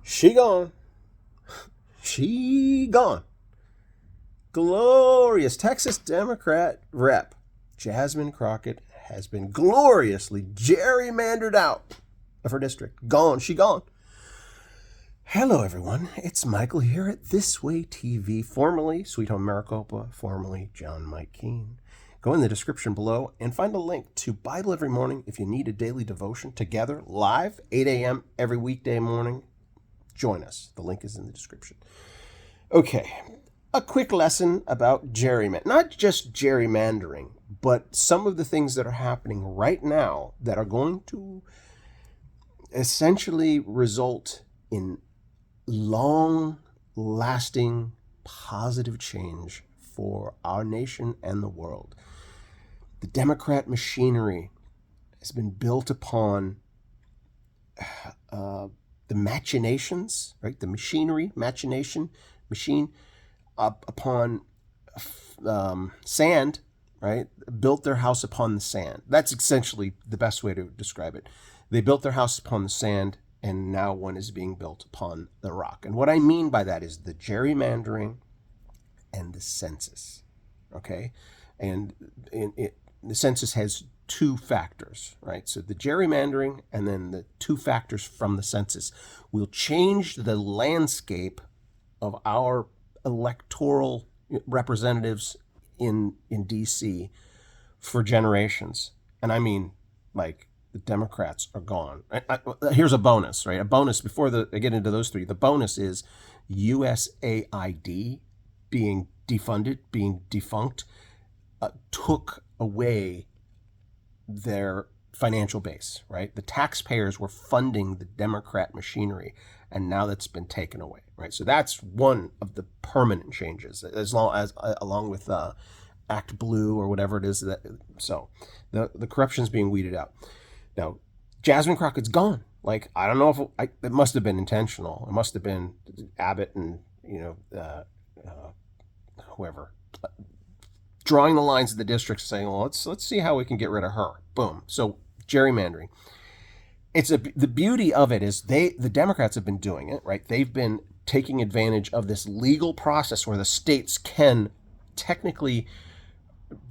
She gone. She gone. Glorious Texas Democrat rep Jasmine Crockett has been gloriously gerrymandered out of her district. Gone. She gone. Hello, everyone. It's Michael here at This Way TV, formerly Sweet Home Maricopa, formerly John Mike Keene. Go in the description below and find a link to Bible Every Morning if you need a daily devotion together live, 8 a.m. every weekday morning. Join us. The link is in the description. Okay, a quick lesson about gerrymandering. Not just gerrymandering, but some of the things that are happening right now that are going to essentially result in long-lasting positive change for our nation and the world. The Democrat machinery has been built upon the machinations, right? The machine upon sand, right? Built their house upon the sand. That's essentially the best way to describe it. They built their house upon the sand, and now one is being built upon the rock. And what I mean by that is the gerrymandering and the census, okay? And the census has two factors, right? So the gerrymandering and then the two factors from the census will change the landscape of our electoral representatives in D.C. for generations. And I mean, like, the Democrats are gone. Here's a bonus, right? A bonus before I get into those three. The bonus is USAID being defunded, being defunct, took away their financial base, right? The taxpayers were funding the Democrat machinery, and now that's been taken away, right? So that's one of the permanent changes, along with Act Blue or whatever it is. So the corruption's being weeded out. Now, Jasmine Crockett's gone. Like, I don't know if it must have been intentional. It must have been Abbott and whoever drawing the lines of the districts, saying, well, let's see how we can get rid of her. Boom. So gerrymandering. The beauty of it is the Democrats have been doing it, right? They've been taking advantage of this legal process where the states can technically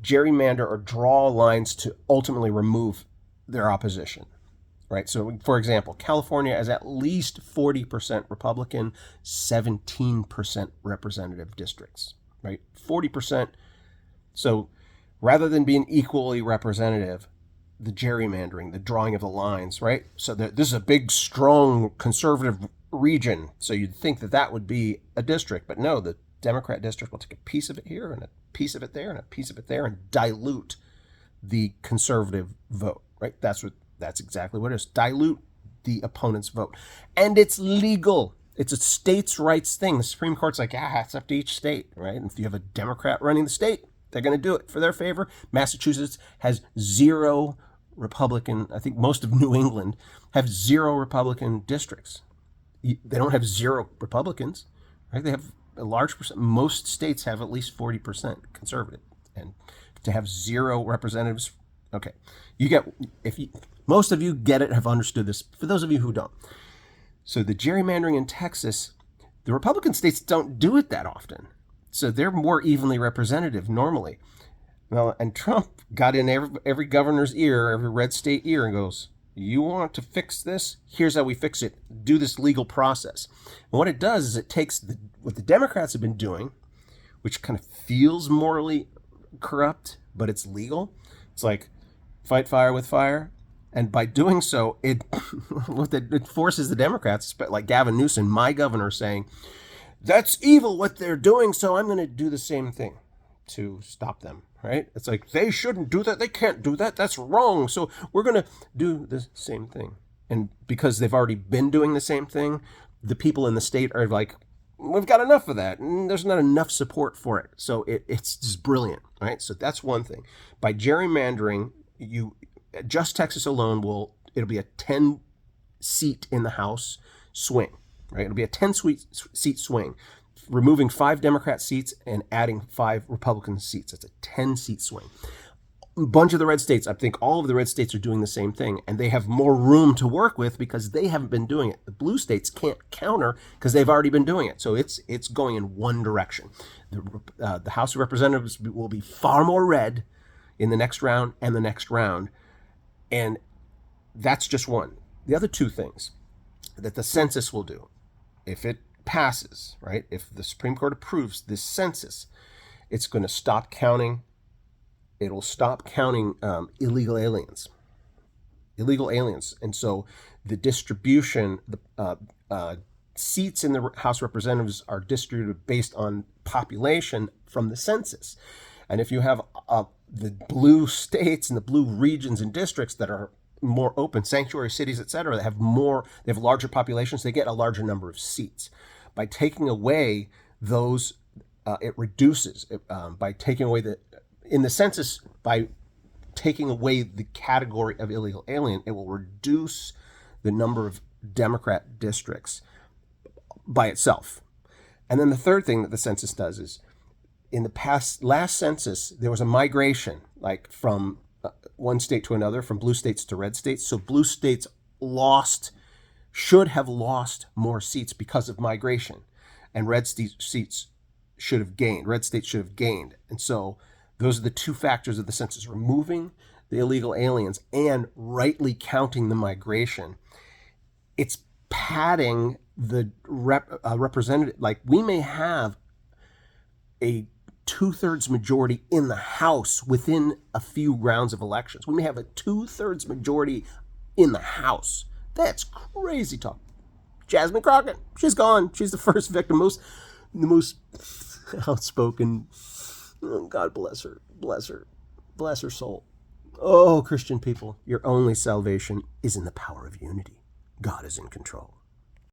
gerrymander or draw lines to ultimately remove their opposition, right? So, for example, California is at least 40% Republican, 17% representative districts, right? 40%. So rather than being equally representative, the gerrymandering, the drawing of the lines, right? So this is a big, strong, conservative region. So you'd think that would be a district, but no, the Democrat district will take a piece of it here and a piece of it there and a piece of it there and dilute the conservative vote, right? That's exactly what it is. Dilute the opponent's vote. And it's legal. It's a states' rights thing. The Supreme Court's like, it's up to each state, right? And if you have a Democrat running the state, they're going to do it for their favor. Massachusetts has 0 Republican. I think most of New England have 0 Republican districts. They don't have 0 Republicans, right? They have a large percent. Most states have at least 40% conservative. And to have 0 representatives, okay. Most of you get it, have understood this. For those of you who don't. So the gerrymandering in Texas, the Republican states don't do it that often. So they're more evenly representative normally. Well, and Trump got in every governor's ear, every red state ear, and goes, you want to fix this? Here's how we fix it. Do this legal process. And what it does is it takes what the Democrats have been doing, which kind of feels morally corrupt, but it's legal. It's like fight fire with fire. And by doing so, it forces the Democrats, like Gavin Newsom, my governor, saying, that's evil what they're doing, so I'm going to do the same thing to stop them, right? It's like, they shouldn't do that. They can't do that. That's wrong. So we're going to do the same thing. And because they've already been doing the same thing, the people in the state are like, we've got enough of that. And there's not enough support for it. So it's just brilliant, right? So that's one thing. By gerrymandering, just Texas alone it'll be a 10-seat in the House swing. Right? It'll be a 10-seat swing, removing 5 Democrat seats and adding 5 Republican seats. It's a 10-seat swing. A bunch of the red states, I think all of the red states are doing the same thing, and they have more room to work with because they haven't been doing it. The blue states can't counter because they've already been doing it. So it's going in one direction. The House of Representatives will be far more red in the next round and the next round, and that's just one. The other two things that the census will do, if it passes, right? If the Supreme Court approves this census, it's going to stop counting. It'll stop counting illegal aliens. And so the distribution, the seats in the House of Representatives are distributed based on population from the census. And if you have the blue states and the blue regions and districts that are more open, sanctuary cities, et cetera, they have larger populations, they get a larger number of seats. By taking away those, it reduces, by taking away in the census, by taking away the category of illegal alien, it will reduce the number of Democrat districts by itself. And then the third thing that the census does is, in the last census, there was a migration, like from one state to another, from blue states to red states. So blue states should have lost more seats because of migration, and red seats should have gained. Red states should have gained. And so those are the two factors of the census: removing the illegal aliens and rightly counting the migration. It's padding the representative. Like, we may have a 2/3 majority in the House within a few rounds of elections. We may have a 2/3 majority in the House. That's crazy talk. Jasmine Crockett, she's gone. She's the first victim, the most outspoken. Oh, God bless her. Bless her soul. Oh, Christian people, your only salvation is in the power of unity. God is in control.